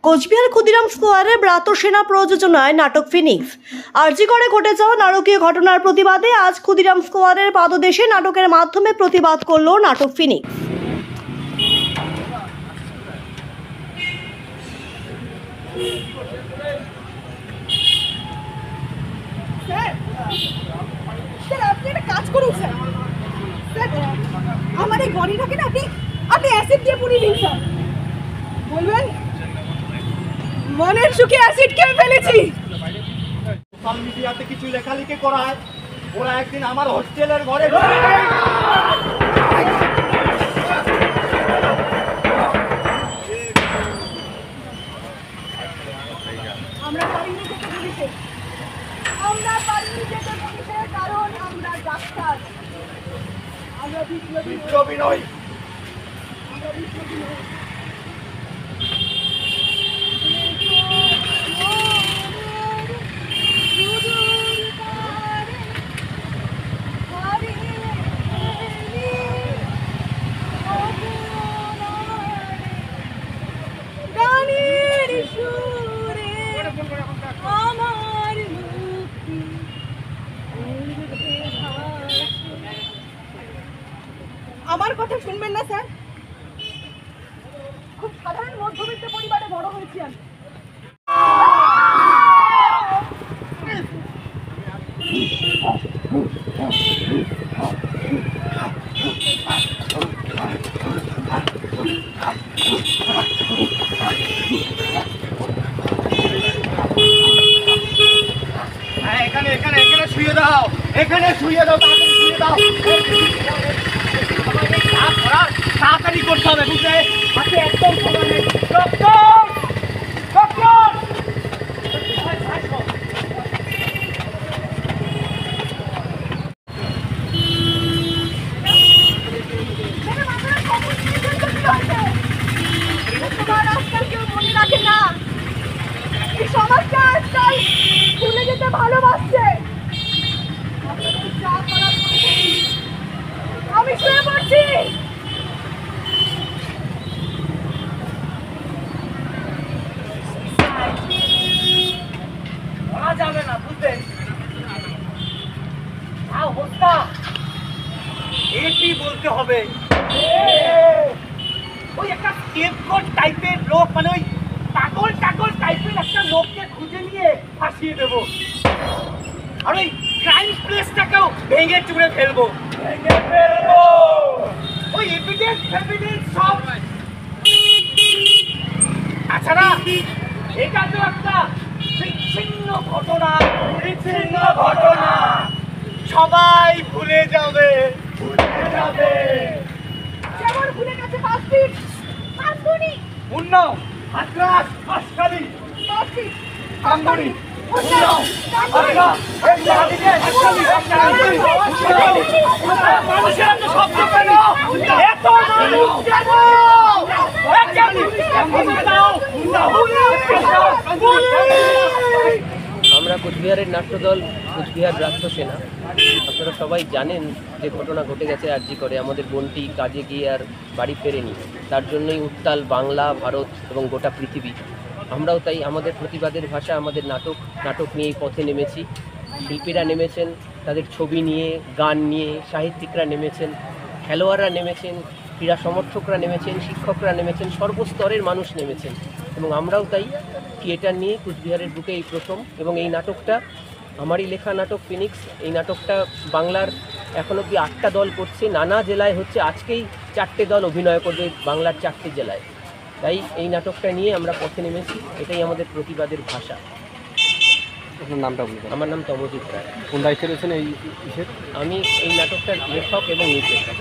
কোচবিহার ক্ষুদিরাম স্কোয়ারে ব্রাত্য সেনা প্রযোজনায় নাটক ফিনিক্স। আরজি করে ঘটে যাওয়া নারকীয় ঘটনার প্রতিবাদে আজ ক্ষুদিরাম স্কোয়ারের পাদদেশে নাটকের মাধ্যমে প্রতিবাদ করল নাটক ফিনিক্স। আমার এই ঘড়িটাকে না আপনি অ্যাসিড দিয়ে পুড়িয়ে দিন স্যার। বলবেন মনের সুখে অ্যাসিড খেয়ে ফেলেছি। সোশ্যাল মিডিয়াতে কিছু লেখালেখি করায়, ওরা একদিন আমার হোস্টেলের ঘরে আমরা পারিনি যেতে পুলিশে, আমরা পারিনি যেতে পুলিশে, কারণ আমরা ডাক্তার, আমরা বিপ্লবী নই। আমার কথা শুনবেন না স্যার? খুব সাধারণ মধ্যবিত্ত পরিবারে বড় হয়েছি আমি। এখানে এখানে এখানে শুয়ে দাও, এখানে শুয়ে দাও, তাড়াতাড়ি শুয়ে দাও। তাড়াতাড়ি করতে হবে, বুঝলে? হাতে একদম সময় নেই। Doctor, doctor! তোমার আজকাল কেউ মনে রাখে না, এই সমাজটা আজকাল ভুলে যেতে ভালোবাসছে। আমি শুয়ে পড়ছি। যাবে না, বুঝলেন? অবস্থা এটি বলতে হবে। ওই একটা স্কেপগোট টাইপের লোক, মানে ওই পাগল টাগল টাইপের একটা লোককে খুঁজে নিয়ে ফাঁসিয়ে দেবো, আর ওই ক্রাইম প্লেসটাকেও ভেঙে চুড়ে ফেলবো। ওই এভিডেন্স সব তাছাড়া এটা তো একটা বিচ্ছিন্ন ঘটনা, বিচ্ছিন্ন ঘটনা। সবাই ভুলে যাবে, ভুলে যাবে। যেমন ভুলে গেছে পাঁচদিন, পাঁচগুনি, উন্নাও, হাতরাস, হাসকালি, পাঁচদিন, আঙ্গুরি, উন্নাও, মানুষের এত শব্দ কেন? এত মানুষ কেন? আমরা কোচবিহারের নাট্যদল কোচবিহার ব্রাত্য সেনা। আপনারা সবাই জানেন যে ঘটনা ঘটে গেছে আরজি করে। আমাদের বোনটি কাজে গিয়ে আর বাড়ি ফেরেনি, তার জন্যই উত্তাল বাংলা, ভারত এবং গোটা পৃথিবী। আমরাও তাই আমাদের প্রতিবাদের ভাষা, আমাদের নাটক নিয়ে এই পথে নেমেছি। শিল্পীরা নেমেছেন তাদের ছবি নিয়ে, গান নিয়ে, সাহিত্যিকরা নেমেছেন, খেলোয়াড়রা নেমেছেন, ক্রীড়া সমর্থকরা নেমেছেন, শিক্ষকরা নেমেছেন, সর্বস্তরের মানুষ নেমেছেন। এবং আমরাও তাই থিয়েটার নিয়ে কোচবিহারের বুকে এই প্রথম। এবং এই নাটকটা আমারই লেখা নাটক ফিনিক্স। এই নাটকটা বাংলার এখন অবধি 8টা দল করছে, নানা জেলায় হচ্ছে। আজকেই 4টে দল অভিনয় করবে বাংলার 4টে জেলায়। তাই এই নাটকটা নিয়ে আমরা পথে নেমেছি, এটাই আমাদের প্রতিবাদের ভাষা। আপনার নামটা বলুন। আমার নাম তমজিৎ রায়। কোন দায়িত্বে রয়েছেন এই? আমি এই নাটকটার লেখক এবং নির্দেশক।